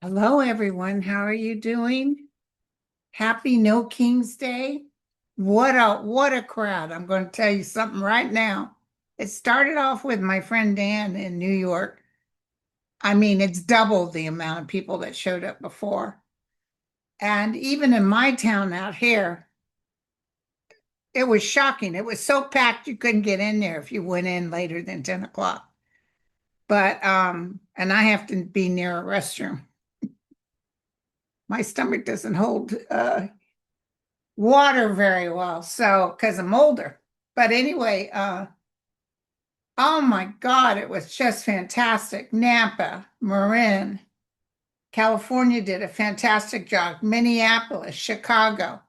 Hello, everyone. How are you doing? Happy No King's Day. What a crowd. I'm going to tell you something right now. It started off with my friend Dan in New York. I mean, it's double the amount of people that showed up before. And even in my town out here, it was shocking. It was so packed you couldn't get in there if you went in later than 10 o'clock. And I have to be near a restroom. My stomach doesn't hold water very well. So, because I'm older. But anyway, oh my God, it was just fantastic. Napa, Marin, California did a fantastic job. Minneapolis, Chicago,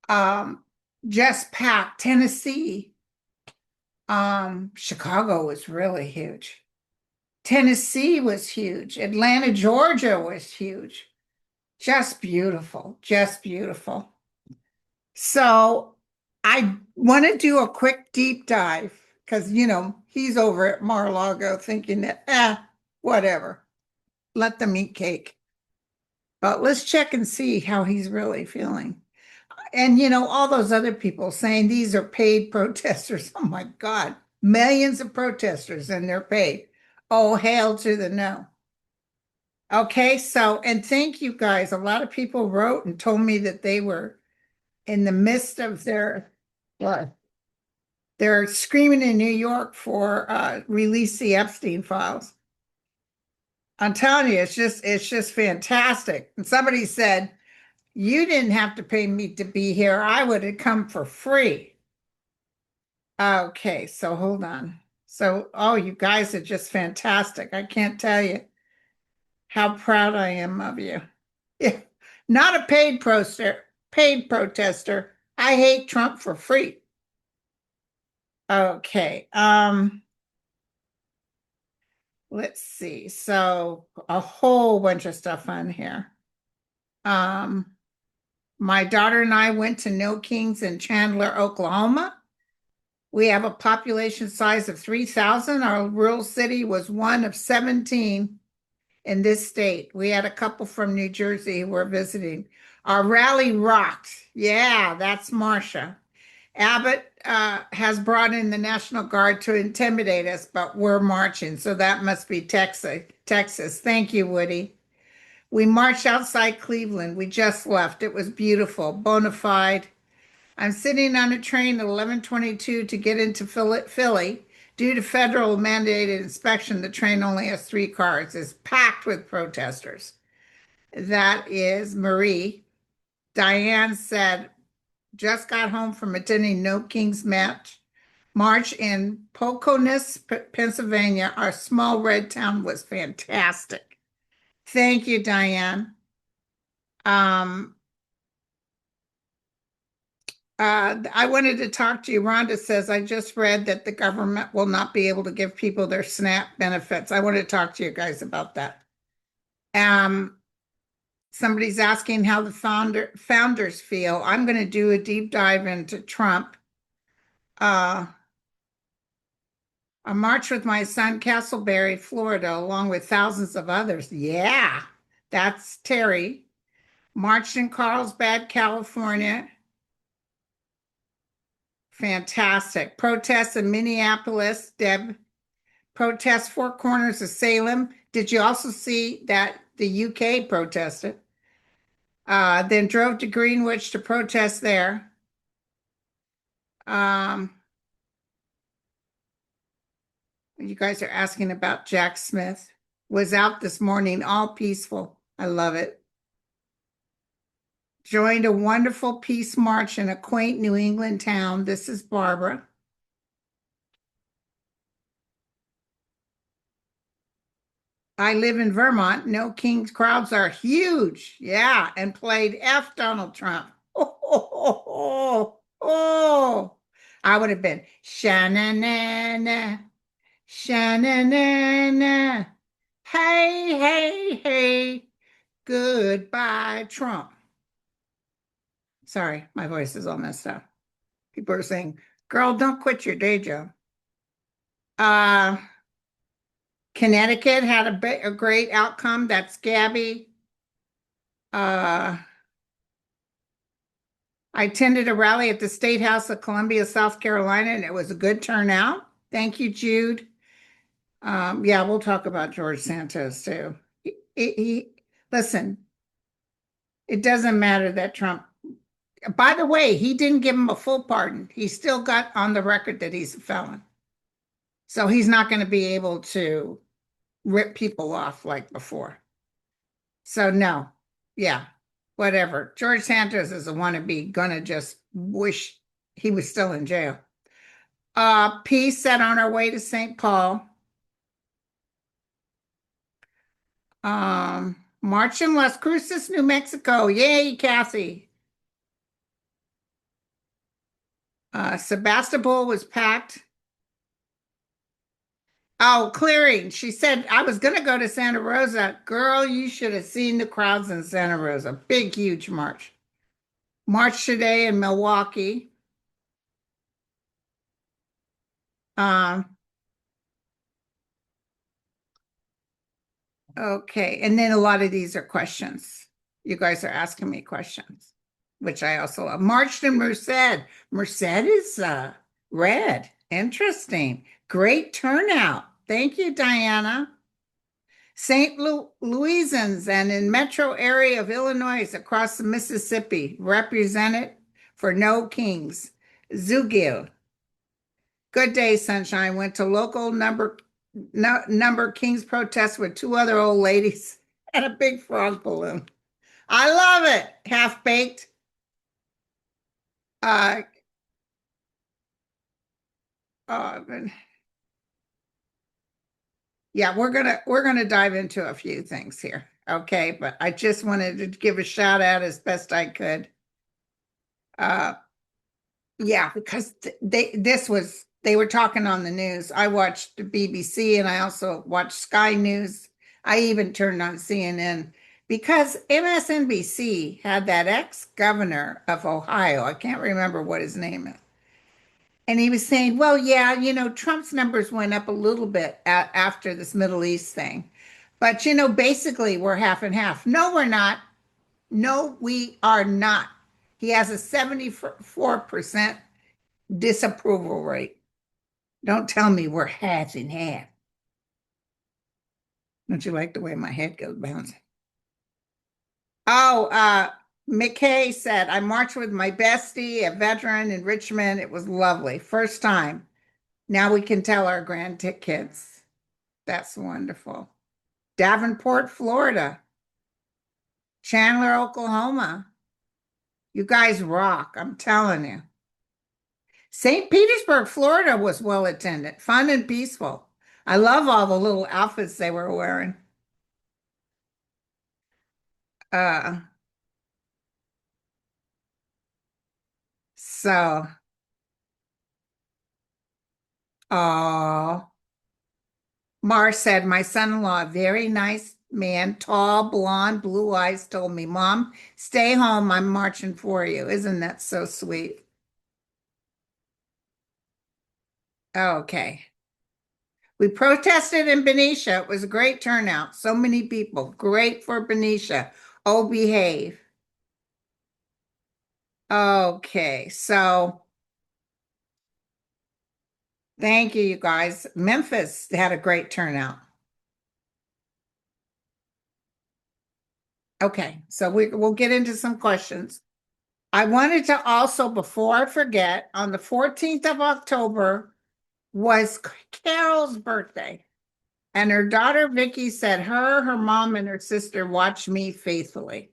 um, just packed. Tennessee, Chicago was really huge. Tennessee was huge. Atlanta, Georgia was huge. Just beautiful, just beautiful. So I want to do a quick deep dive because, he's over at Mar-a-Lago thinking that, whatever, let them eat cake. But let's check and see how he's really feeling. And, all those other people saying these are paid protesters. Oh my God, millions of protesters and they're paid. Oh, hail to the no. Okay, so, and thank you guys. A lot of people wrote and told me that they were in the midst of their what? They're screaming in New York for release the Epstein files. I'm telling you, it's just fantastic. And somebody said, you didn't have to pay me to be here. I would have come for free. Okay, so hold on. So, oh, you guys are just fantastic. I can't tell you how proud I am of you. Yeah, not a paid protester. I hate Trump for free. Okay. Let's see. So a whole bunch of stuff on here. Um, my daughter and I went to No Kings in Chandler, Oklahoma. We have a population size of 3,000. Our rural city was one of 17 in this state. We had a couple from New Jersey who were visiting. Our rally rocked. Yeah, that's Marcia. Abbott has brought in the National Guard to intimidate us, but we're marching. So that must be Texas. Texas. Thank you, Woody. We marched outside Cleveland. We just left. It was beautiful, bona fide. I'm sitting on a train at 11:22 to get into Philly. Due to federal mandated inspection, the train only has three cars. It's packed with protesters. That is Marie. Diane said, just got home from attending No Kings March in Pocahontas, Pennsylvania. Our small red town was fantastic. Thank you, Diane. Um, I wanted to talk to you. Rhonda says, I just read that the government will not be able to give people their SNAP benefits. I want to talk to you guys about that. Um, somebody's asking how the founders feel. I'm going to do a deep dive into Trump. Uh, I marched with my son, Castleberry, Florida, along with thousands of others. Yeah, that's Terry. Marched in Carlsbad, California. Fantastic. Protests in Minneapolis, Deb. Protests Four Corners of Salem. Did you also see that the UK protested? Then drove to Greenwich to protest there. Um, you guys are asking about Jack Smith. Was out this morning, all peaceful. I love it. Joined a wonderful peace march in a quaint New England town. This is Barbara. I live in Vermont. No King's crowds are huge. Yeah, and played F Donald Trump. Oh, I would have been sha-na-na-na, sha-na-na-na. Hey, hey, hey. Goodbye, Trump. Sorry, my voice is all messed up. People are saying, girl, don't quit your day job. Uh, Connecticut had a great outcome. That's Gabby. Uh, I attended a rally at the State House of Columbia, South Carolina, and it was a good turnout. Thank you, Jude. Yeah, we'll talk about George Santos too. Listen, it doesn't matter that Trump, by the way, he didn't give him a full pardon. He still got on the record that he's a felon. So he's not going to be able to rip people off like before. So no, yeah, whatever. George Santos is a wannabe, gonna just wish he was still in jail. Peace said on our way to St. Paul. March in Las Cruces, New Mexico. Yay, Kathy. Sebastopol was packed. Oh, clearing. She said, I was going to go to Santa Rosa. Girl, you should have seen the crowds in Santa Rosa. Big, huge march. March today in Milwaukee. Um, okay. And then a lot of these are questions. You guys are asking me questions, which I also love. March to Merced. Merced is red. Interesting. Great turnout. Thank you, Diana. St. Louisans and in metro area of Illinois across the Mississippi, represented for No Kings. Zugil. Good day, sunshine. Went to local number Kings protest with two other old ladies and a big frog balloon. I love it. Half baked. Uh, uh, yeah, we're gonna dive into a few things here. Okay, but I just wanted to give a shout out as best I could. Uh, yeah, because they were talking on the news. I watched the BBC and I also watched Sky News. I even turned on CNN because MSNBC had that ex-governor of Ohio. I can't remember what his name is. And he was saying, well, yeah, Trump's numbers went up a little bit after this Middle East thing. But, basically we're half and half. No, we're not. No, we are not. He has a 74% disapproval rate. Don't tell me we're half and half. Don't you like the way my head goes bouncing? Oh, McKay said, I marched with my bestie, a veteran in Richmond. It was lovely. First time. Now we can tell our grandkids. That's wonderful. Davenport, Florida. Chandler, Oklahoma. You guys rock, I'm telling you. St. Petersburg, Florida was well attended, fun and peaceful. I love all the little outfits they were wearing. Uh, so, oh, Mars said, my son-in-law, very nice man, tall, blonde, blue eyes, told me, Mom, stay home. I'm marching for you. Isn't that so sweet? Okay. We protested in Benicia. It was a great turnout. So many people. Great for Benicia. Oh, behave. Okay, so thank you, you guys. Memphis had a great turnout. Okay, so we'll get into some questions. I wanted to also, before I forget, on the 14th of October was Carol's birthday. And her daughter Vicky said her mom, and her sister watched me faithfully.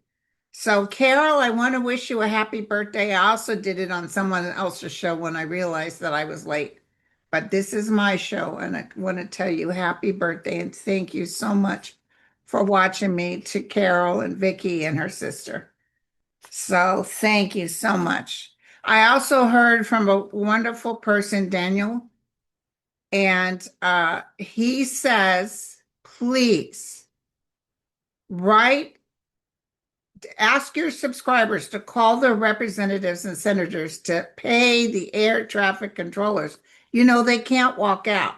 So, Carol, I want to wish you a happy birthday. I also did it on someone else's show when I realized that I was late. But this is my show, and I want to tell you happy birthday and thank you so much for watching me to Carol and Vicky and her sister. So, thank you so much. I also heard from a wonderful person, Daniel, and he says, please write, ask your subscribers to call their representatives and senators to pay the air traffic controllers. They can't walk out.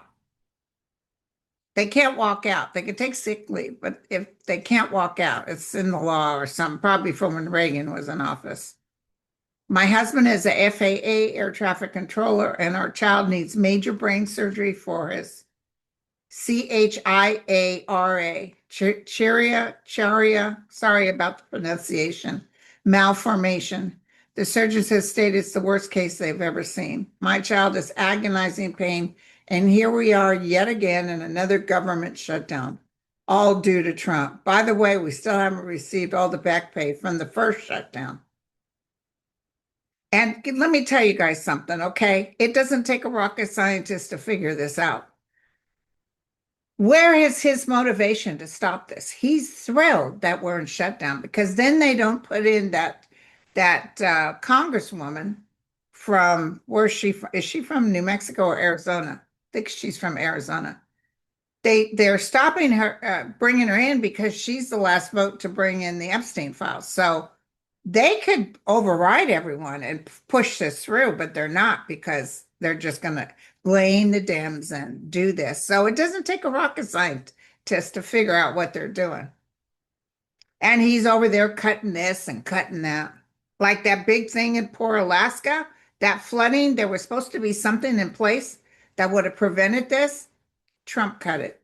They can't walk out. They can take sick leave, but if they can't walk out, it's in the law or something, probably from when Reagan was in office. My husband is a FAA air traffic controller, and our child needs major brain surgery for his CHIARA, charia, sorry about the pronunciation, malformation. The surgeons have stated it's the worst case they've ever seen. My child is agonizing pain, and here we are yet again in another government shutdown, all due to Trump. By the way, we still haven't received all the back pay from the first shutdown. And let me tell you guys something, okay? It doesn't take a rocket scientist to figure this out. Where is his motivation to stop this? He's thrilled that we're in shutdown because then they don't put in that congresswoman from where's she from? Is she from New Mexico or Arizona? I think she's from Arizona. They're stopping her, bringing her in because she's the last vote to bring in the Epstein files. So they could override everyone and push this through, but they're not because they're just going to blame the Dems and do this. So it doesn't take a rocket scientist to figure out what they're doing. And he's over there cutting this and cutting that. Like that big thing in poor Alaska, that flooding, there was supposed to be something in place that would have prevented this. Trump cut it.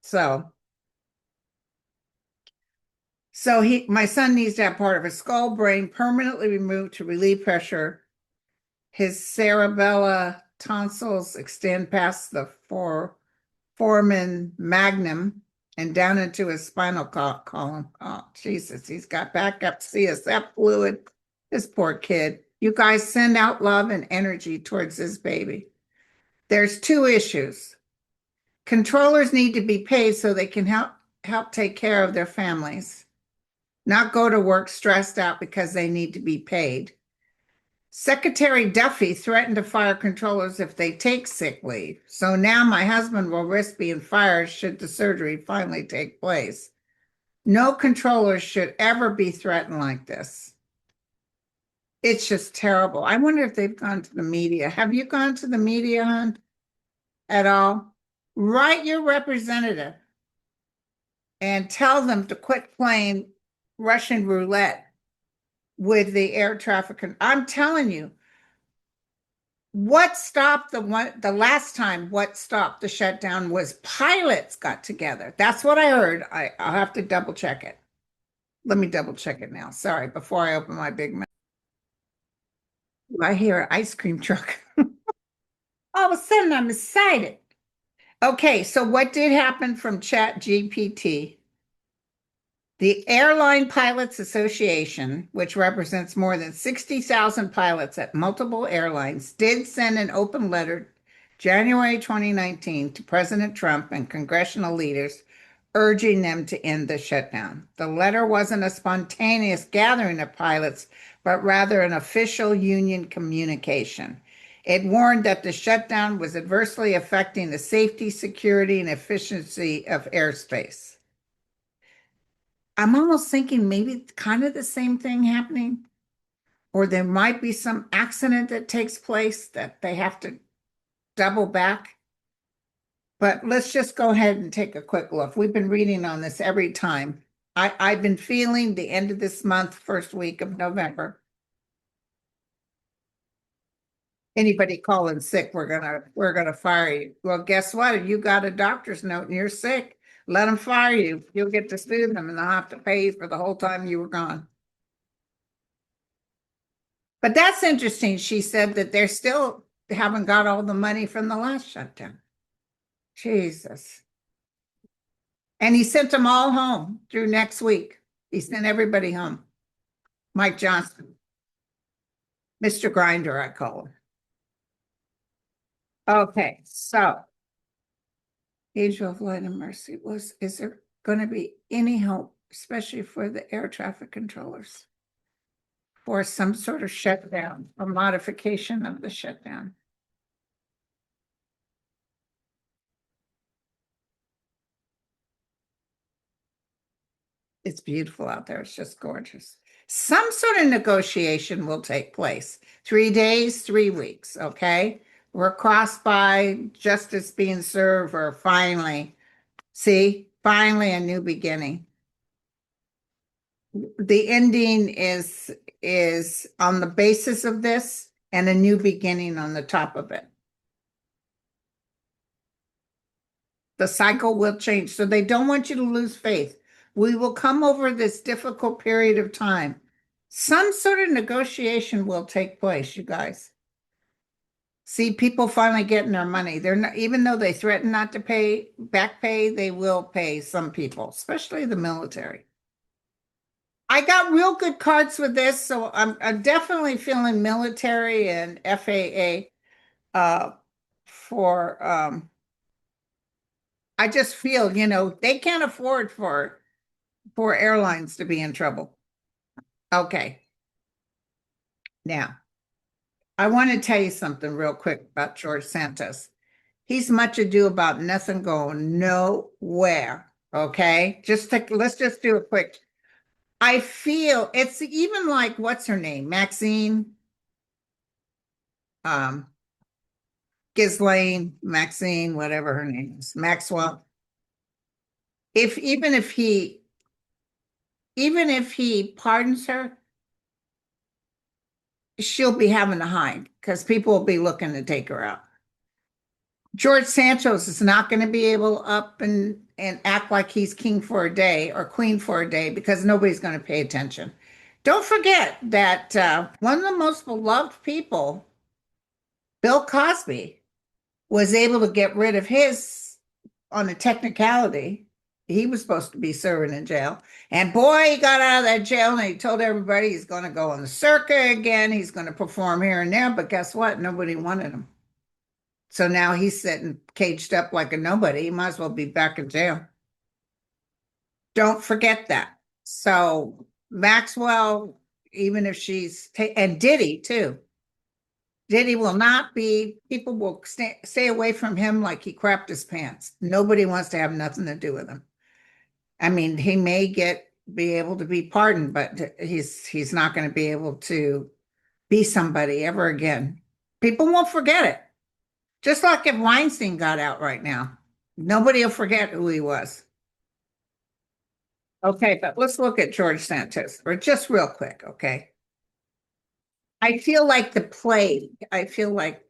So my son needs to have part of his skull brain permanently removed to relieve pressure. His cerebellar tonsils extend past the foramen magnum and down into his spinal column. Oh, Jesus, he's got backup CSF fluid. This poor kid. You guys send out love and energy towards this baby. There's two issues. Controllers need to be paid so they can help take care of their families, not go to work stressed out because they need to be paid. Secretary Duffy threatened to fire controllers if they take sick leave. So now my husband will risk being fired should the surgery finally take place. No controllers should ever be threatened like this. It's just terrible. I wonder if they've gone to the media. Have you gone to the media, hon, at all? Write your representative and tell them to quit playing Russian roulette with the air traffic. I'm telling you, what stopped the last time what stopped the shutdown was pilots got together. That's what I heard. I'll have to double check it. Let me double check it now. Sorry, before I open my big mouth. I hear an ice cream truck. All of a sudden, I'm excited. Okay, so what did happen from Chat GPT? The Airline Pilots Association, which represents more than 60,000 pilots at multiple airlines, did send an open letter January 2019 to President Trump and congressional leaders urging them to end the shutdown. The letter wasn't a spontaneous gathering of pilots, but rather an official union communication. It warned that the shutdown was adversely affecting the safety, security, and efficiency of airspace. I'm almost thinking maybe kind of the same thing happening, or there might be some accident that takes place that they have to double back. But let's just go ahead and take a quick look. We've been reading on this every time. I've been feeling the end of this month, first week of November. Anybody calling sick, we're gonna fire you. Well, guess what? If you got a doctor's note and you're sick, let them fire you. You'll get to sue them and they'll have to pay you for the whole time you were gone. But that's interesting. She said that they're still haven't got all the money from the last shutdown. Jesus. And he sent them all home through next week. He sent everybody home. Mike Johnson, Mr. Grinder, I call him. Okay, so Angel of Light and Mercy is there going to be any hope, especially for the air traffic controllers, for some sort of shutdown or modification of the shutdown? It's beautiful out there. It's just gorgeous. Some sort of negotiation will take place. 3 days, 3 weeks, okay? We're crossed by justice being served or finally. See, finally a new beginning. The ending is on the basis of this and a new beginning on the top of it. The cycle will change. So they don't want you to lose faith. We will come over this difficult period of time. Some sort of negotiation will take place, you guys. See, people finally getting their money. They're not, even though they threaten not to pay back pay, they will pay some people, especially the military. I got real good cards with this, so I'm definitely feeling military and FAA for I just feel, they can't afford for airlines to be in trouble. Okay. Now, I want to tell you something real quick about George Santos. He's much ado about nothing going nowhere. Okay. Let's just do a quick. I feel it's even like what's her name? Maxine, um, Ghislaine, Maxine, whatever her name is, Maxwell. If even if he pardons her, she'll be having to hide because people will be looking to take her out. George Santos is not going to be able up and act like he's king for a day or queen for a day because nobody's going to pay attention. Don't forget that one of the most beloved people, Bill Cosby, was able to get rid of his on a technicality. He was supposed to be serving in jail. And boy, he got out of that jail and he told everybody he's going to go on the circuit again. He's going to perform here and there. But guess what? Nobody wanted him. So now he's sitting caged up like a nobody. He might as well be back in jail. Don't forget that. So Maxwell, even if and Diddy too. Diddy will not be, people will stay away from him like he crapped his pants. Nobody wants to have nothing to do with him. I mean, he may be able to be pardoned, but he's not going to be able to be somebody ever again. People won't forget it. Just like if Weinstein got out right now, nobody will forget who he was. Okay, but let's look at George Santos, or just real quick, okay? I feel like the plague. I feel like,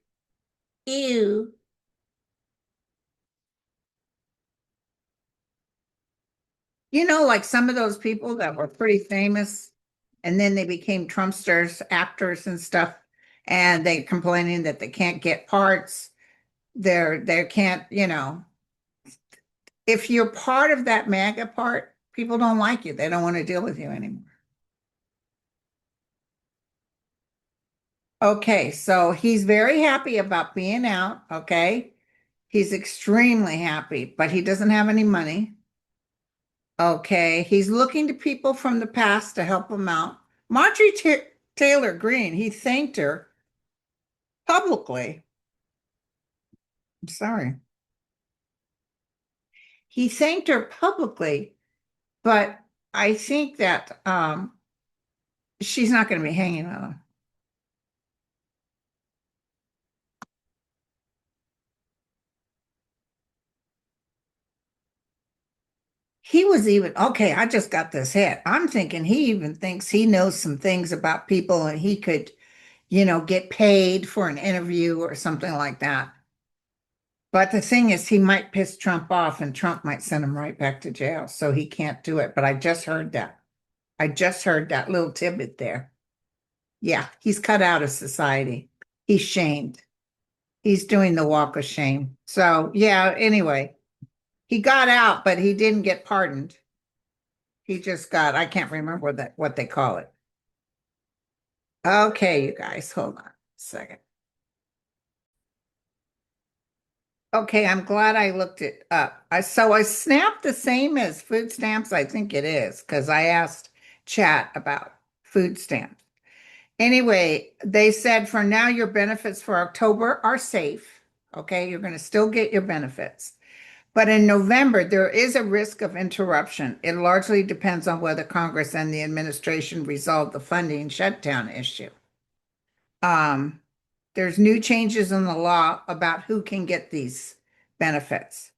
ew. Like some of those people that were pretty famous and then they became Trumpsters, actors and stuff, and they complaining that they can't get parts. They can't, if you're part of that MAGA part, people don't like you. They don't want to deal with you anymore. Okay, so he's very happy about being out. Okay. He's extremely happy, but he doesn't have any money. Okay. He's looking to people from the past to help him out. Marjorie Taylor Greene, he thanked her publicly. I'm sorry. He thanked her publicly, but I think that she's not going to be hanging on him. He was even, okay, I just got this hit. I'm thinking he even thinks he knows some things about people and he could, get paid for an interview or something like that. But the thing is, he might piss Trump off and Trump might send him right back to jail. So he can't do it. But I just heard that. I just heard that little tidbit there. Yeah, he's cut out of society. He's shamed. He's doing the walk of shame. So, yeah, anyway, he got out, but he didn't get pardoned. He just got, I can't remember what they call it. Okay, you guys, hold on a second. Okay, I'm glad I looked it up. I snapped the same as food stamps. I think it is because I asked chat about food stamps. Anyway, they said for now your benefits for October are safe. Okay, you're going to still get your benefits. But in November, there is a risk of interruption. It largely depends on whether Congress and the administration resolve the funding shutdown issue. Um, There's new changes in the law about who can get these benefits.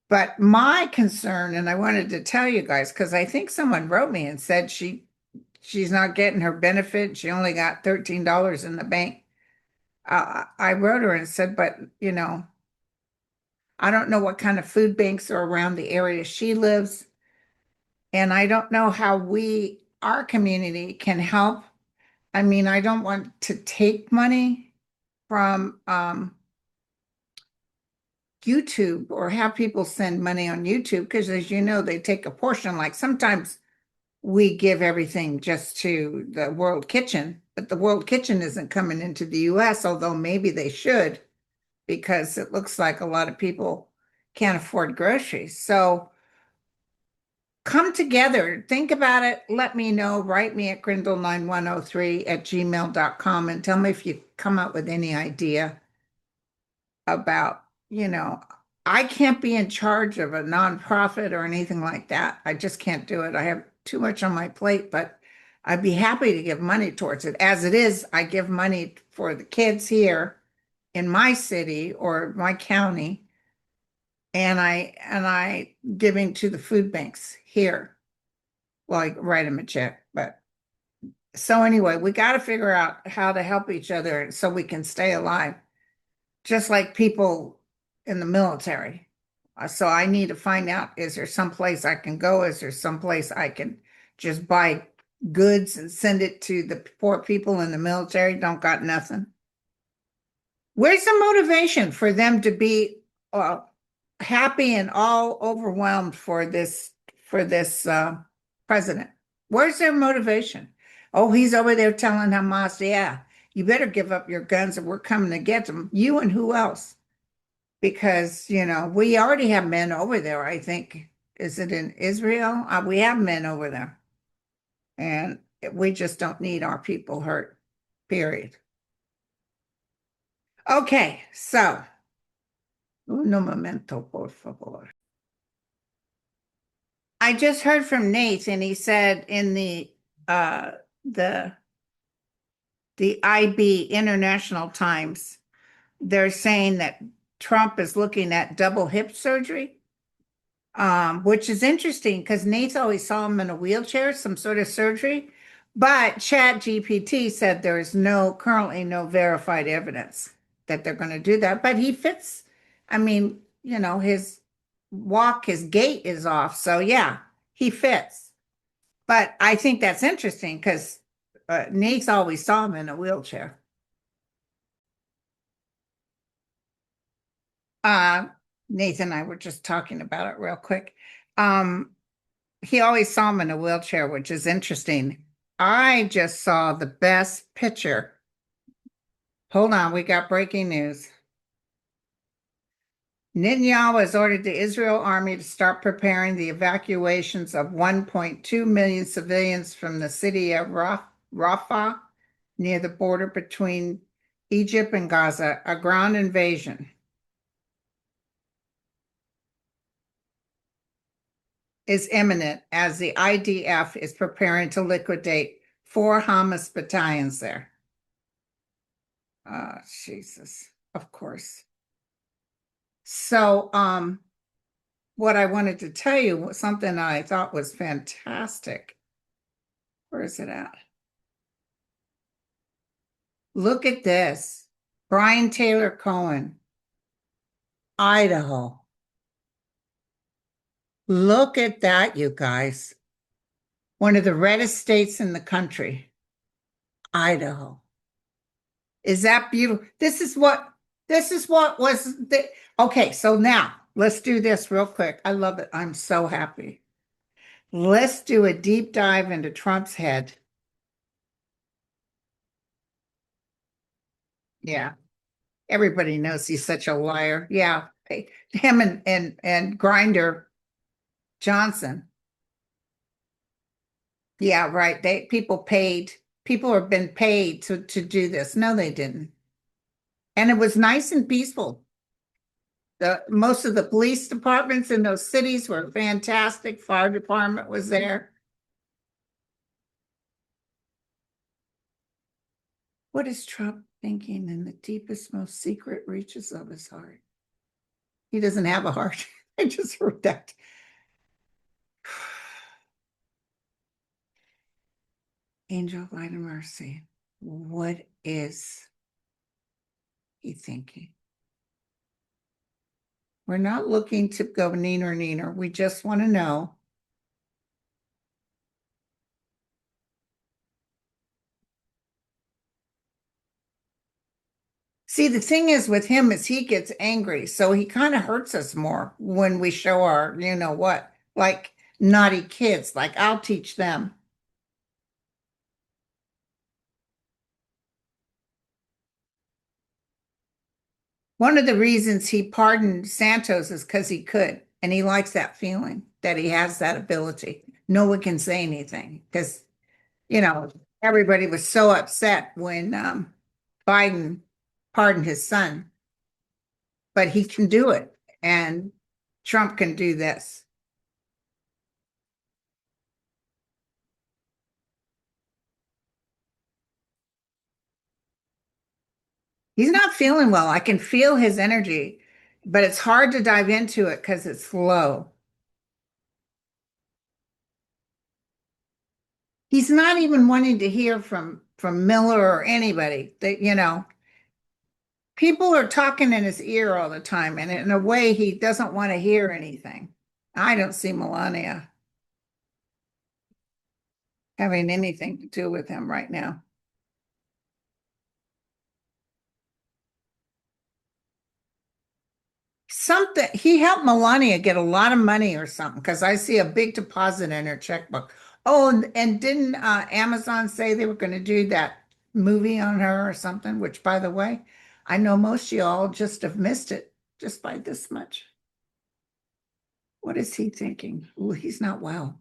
But my concern, and I wanted to tell you guys, because I think someone wrote me and said she's not getting her benefit. She only got $13 in the bank. I wrote her and said, but I don't know what kind of food banks are around the area she lives. And I don't know how our community can help. I mean, I don't want to take money from YouTube or have people send money on YouTube because, as you know, they take a portion. Like sometimes we give everything just to the World Kitchen, but the World Kitchen isn't coming into the US, although maybe they should, because it looks like a lot of people can't afford groceries. So come together, think about it, let me know, write me at grindle9103@gmail.com and tell me if you come up with any idea about, I can't be in charge of a nonprofit or anything like that. I just can't do it. I have too much on my plate, but I'd be happy to give money towards it. As it is, I give money for the kids here in my city or my county, and I giving to the food banks here. Well, I write them a check, but so anyway, we got to figure out how to help each other so we can stay alive, just like people in the military. So I need to find out, is there some place I can go? Is there some place I can just buy goods and send it to the poor people in the military? Don't got nothing. Where's the motivation for them to be happy and all overwhelmed for this president? Where's their motivation? Oh, he's over there telling Hamas, yeah, you better give up your guns and we're coming to get them. You and who else? Because, we already have men over there, I think. Is it in Israel? We have men over there. And we just don't need our people hurt, period. Okay, so, uno momento, por favor. I just heard from Nate, and he said in uh the the IB International Times, they're saying that Trump is looking at double hip surgery, which is interesting because Nate's always saw him in a wheelchair, some sort of surgery. But ChatGPT said there is currently no verified evidence that they're going to do that. But he fits, I mean, his his gait is off. So yeah, he fits. But I think that's interesting because Nate's always saw him in a wheelchair. Uh, Nathan and I were just talking about it real quick. Um, he always saw him in a wheelchair, which is interesting. I just saw the best picture. Hold on, we got breaking news. Netanyahu has ordered the Israel army to start preparing the evacuations of 1.2 million civilians from the city of Rafah near the border between Egypt and Gaza, a ground invasion is imminent as the IDF is preparing to liquidate 4 Hamas battalions there. Jesus, of course. So, what I wanted to tell you was something I thought was fantastic. Where is it at? Look at this. Brian Taylor Cohen, Idaho. Look at that, you guys. One of the reddest states in the country, Idaho. Is that beautiful? This is what was the, okay, so now let's do this real quick. I love it. I'm so happy. Let's do a deep dive into Trump's head. Yeah. Everybody knows he's such a liar. Yeah. Him and Grinder Johnson. Yeah, right. People have been paid to do this. No, they didn't. And it was nice and peaceful. Most of the police departments in those cities were fantastic. Fire department was there. What is Trump? thinking in the deepest, most secret reaches of his heart. He doesn't have a heart. I just wrote that. Angel of light and mercy. What is he thinking? We're not looking to go neener, neener. We just want to know. See, the thing is with him is he gets angry, so he kind of hurts us more when we show our, you know what, like naughty kids. Like I'll teach them. One of the reasons he pardoned Santos is because he could, and he likes that feeling that he has that ability. No one can say anything because, you know, everybody was so upset when Biden pardoned his son, but he can do it, and Trump can do this. He's not feeling well. I can feel his energy, but it's hard to dive into it because it's low. He's not even wanting to hear from Miller or anybody. That people are talking in his ear all the time, and in a way, he doesn't want to hear anything. I don't see Melania having anything to do with him right now. Something he helped Melania get a lot of money or something because I see a big deposit in her checkbook. Oh, and didn't Amazon say they were going to do that movie on her or something? Which, by the way, I know most of y'all just have missed it just by this much. What is he thinking? Oh, he's not well.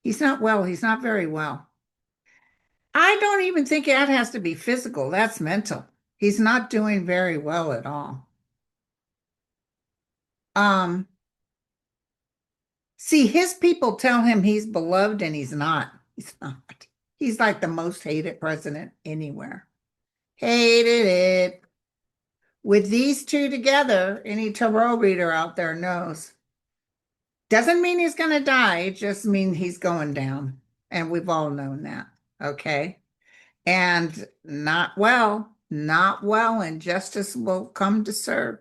He's not well. He's not very well. I don't even think that has to be physical. That's mental. He's not doing very well at all. Um, See, his people tell him he's beloved and he's not. He's not. He's like the most hated president anywhere. Hated it. With these two together, any tarot reader out there knows. Doesn't mean he's going to die. It just means he's going down. And we've all known that. Okay. And not well, not well. And justice will come to serve.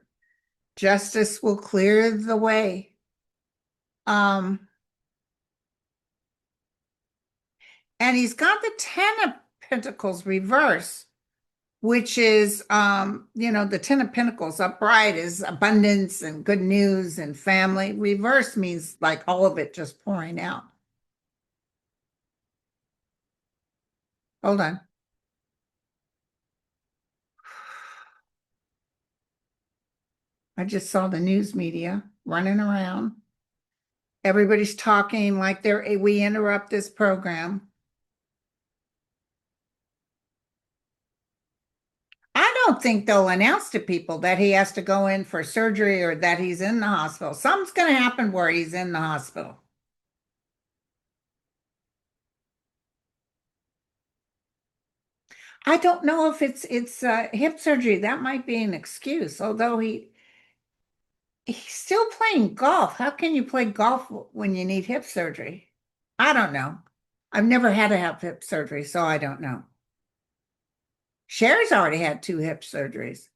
Justice will clear the way. Um, And he's got the Ten of Pentacles reverse, which is, the Ten of Pentacles upright is abundance and good news and family. Reverse means like all of it just pouring out. Hold on. I just saw the news media running around. Everybody's talking like we interrupt this program. I don't think they'll announce to people that he has to go in for surgery or that he's in the hospital. Something's going to happen where he's in the hospital. I don't know if it's hip surgery. That might be an excuse, although he's still playing golf. How can you play golf when you need hip surgery? I don't know. I've never had to have hip surgery, so I don't know. Cher's already had two hip surgeries.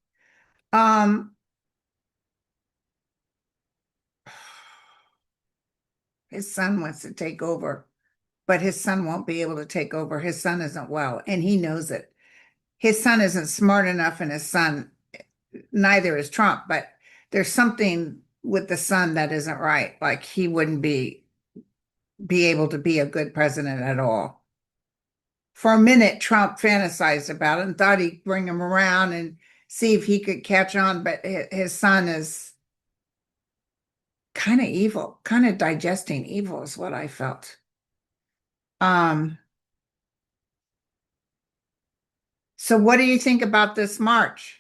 Um, his son wants to take over, but his son won't be able to take over. His son isn't well, and he knows it. His son isn't smart enough, and his son, neither is Trump, but there's something with the son that isn't right. Like he wouldn't be able to be a good president at all. For a minute, Trump fantasized about it and thought he'd bring him around and see if he could catch on, but his son is kind of evil, kind of digesting evil is what I felt. Um, so what do you think about this march?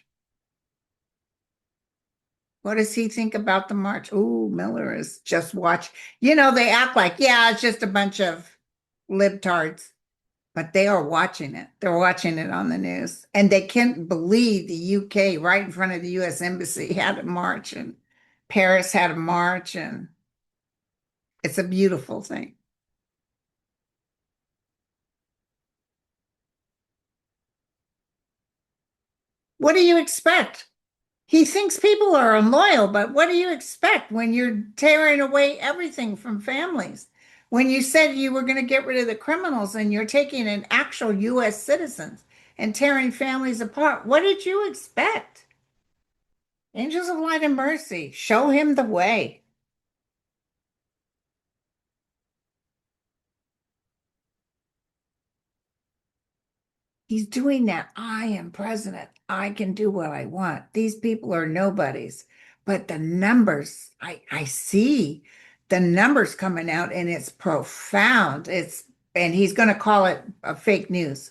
What does he think about the march? Oh, Miller is just watch. They act like, yeah, it's just a bunch of libtards. but they are watching it. They're watching it on the news, and they can't believe the UK right in front of the US Embassy had a march, and Paris had a march, and it's a beautiful thing. What do you expect? He thinks people are unloyal, but what do you expect when you're tearing away everything from families? When you said you were going to get rid of the criminals and you're taking an actual US citizens and tearing families apart, what did you expect? Angels of light and mercy, show him the way. He's doing that. I am president. I can do what I want. These people are nobodies. But the numbers, I see the numbers coming out and it's profound. And he's going to call it a fake news.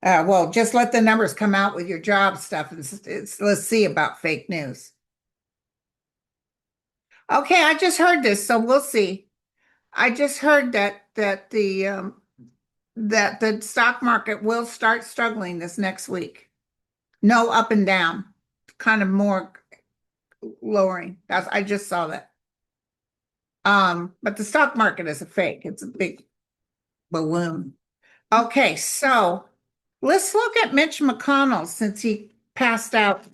Well, just let the numbers come out with your job stuff. Let's see about fake news. Okay, I just heard this, so we'll see. I just heard that the stock market will start struggling this next week. No up and down, kind of more lowering. I just saw that. But the stock market is a fake. It's a big balloon. Okay, so let's look at Mitch McConnell since he passed out.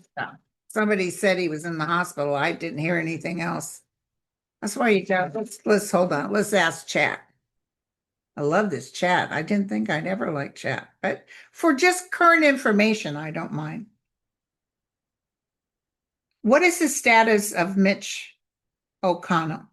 Somebody said he was in the hospital. I didn't hear anything else. That's why you got, let's hold on. Let's ask chat. I love this chat. I didn't think I'd ever like chat, but for just current information, I don't mind. What is the status of Mitch O'Connell?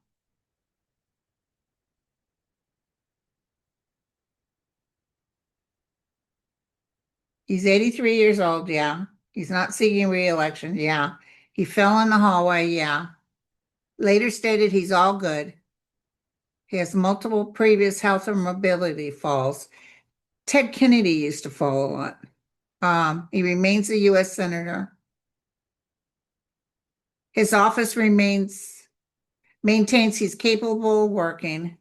He's 83 years old, yeah. He's not seeking re-election, yeah. He fell in the hallway, yeah. Later stated he's all good. He has multiple previous health or mobility falls. Ted Kennedy used to fall a lot. He remains a U.S. Senator. His office maintains he's capable of working.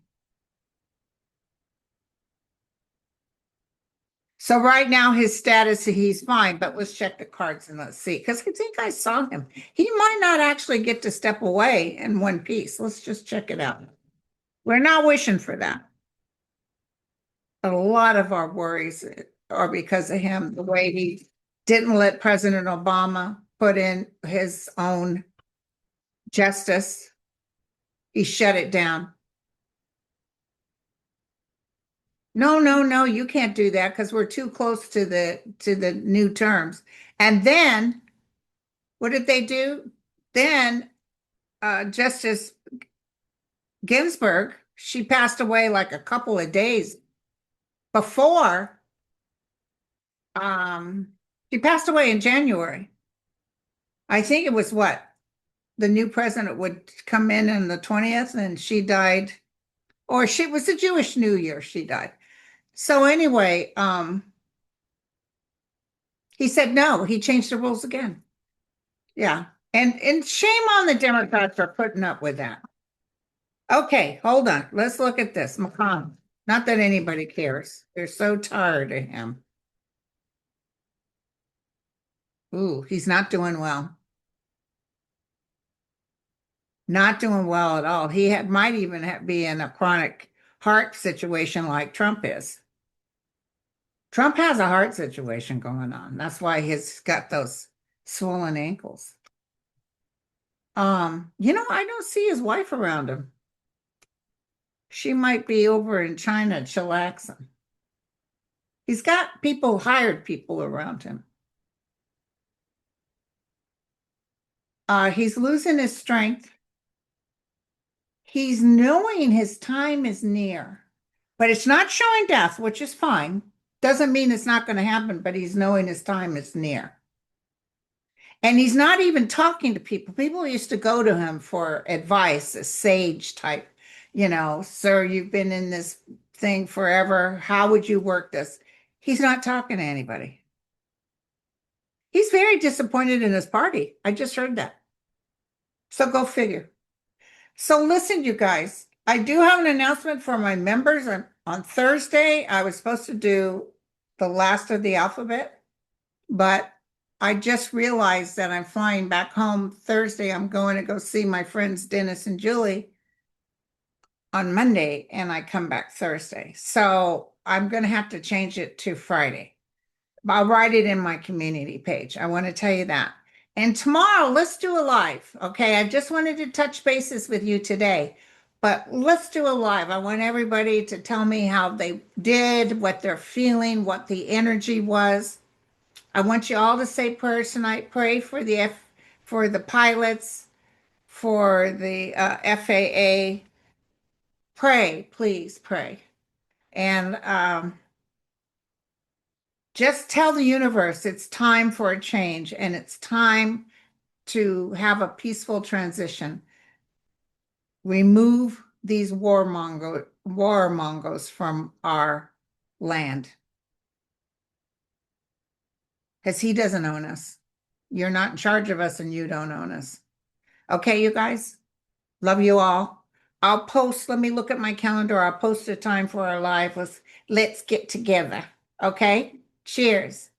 So right now his status, he's fine, but let's check the cards and let's see. Because I think I saw him. He might not actually get to step away in one piece. Let's just check it out. We're not wishing for that. A lot of our worries are because of him, the way he didn't let President Obama put in his own justice. He shut it down. No, no, no, you can't do that because we're too close to the new terms. And then what did they do? Then Justice Ginsburg, she passed away like a couple of days before. She passed away in January. I think it was what? The new president would come in on the 20th and she died, or she was the Jewish New Year, she died. So anyway, he said no, he changed the rules again. Yeah. And shame on the Democrats for putting up with that. Okay, hold on. Let's look at this. McConnell. Not that anybody cares. They're so tired of him. Ooh, he's not doing well. Not doing well at all. Might even be in a chronic heart situation like Trump is. Trump has a heart situation going on. That's why he's got those swollen ankles. I don't see his wife around him. She might be over in China chillaxing. He's got hired people around him. He's losing his strength. He's knowing his time is near, but it's not showing death, which is fine. Doesn't mean it's not going to happen, but he's knowing his time is near. And he's not even talking to people. People used to go to him for advice, a sage type, sir, you've been in this thing forever. How would you work this? He's not talking to anybody. He's very disappointed in his party. I just heard that. So go figure. So listen, you guys, I do have an announcement for my members. On Thursday, I was supposed to do the last of the alphabet, but I just realized that I'm flying back home Thursday. I'm going to go see my friends Dennis and Julie on Monday, and I come back Thursday. So I'm going to have to change it to Friday. I'll write it in my community page. I want to tell you that. And tomorrow, let's do a live. Okay. I just wanted to touch bases with you today, but let's do a live. I want everybody to tell me how they did, what they're feeling, what the energy was. I want you all to say prayers tonight. Pray for for the pilots, for the FAA. Pray, please pray. And just tell the universe it's time for a change and it's time to have a peaceful transition. Remove these warmongers from our land because he doesn't own us. You're not in charge of us and you don't own us. Okay, you guys? Love you all. I'll post, let me look at my calendar. I'll post a time for our live. Let's get together. Okay? Cheers.